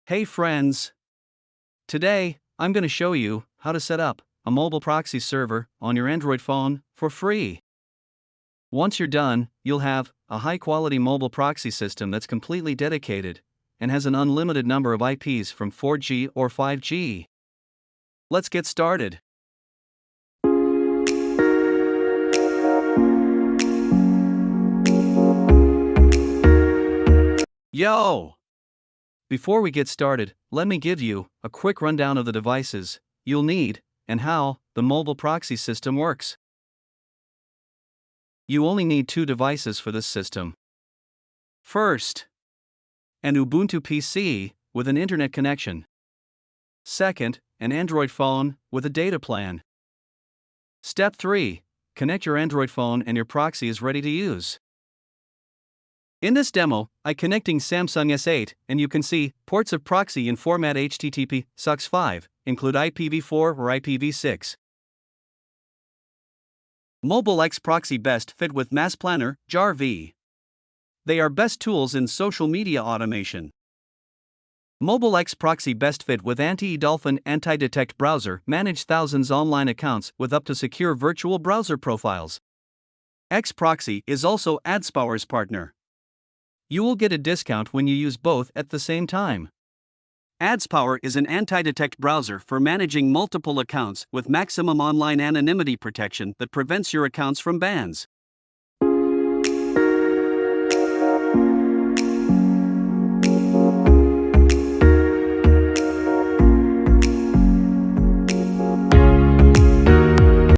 Hey friends! Today, I'm going to show you how to set up a mobile proxy server on your Android phone for free. Once you're done, you'll have a high-quality mobile proxy system that's completely dedicated and has an unlimited number of IPs from 4G or 5G. Let's get started. Yo! Before we get started, let me give you a quick rundown of the devices you'll need and how the mobile proxy system works. You only need 2 devices for this system. First, an Ubuntu PC with an internet connection. Second, an Android phone with a data plan. Step 3. Connect your Android phone and your proxy is ready to use. In this demo, I'm connecting Samsung S8 and you can see ports of proxy in format HTTP, SUX5, include IPv4 or IPv6. Mobile X Proxy Best Fit with Mass Planner, JAR V. They are best tools in social media automation. Mobile X Proxy Best Fit with Anti-Dolphin Anti-Detect Browser manage thousands online accounts with up to secure virtual browser profiles. X Proxy is also AdsPower's partner. You will get a discount when you use both at the same time. AdsPower is an anti-detect browser for managing multiple accounts with maximum online anonymity protection that prevents your accounts from bans.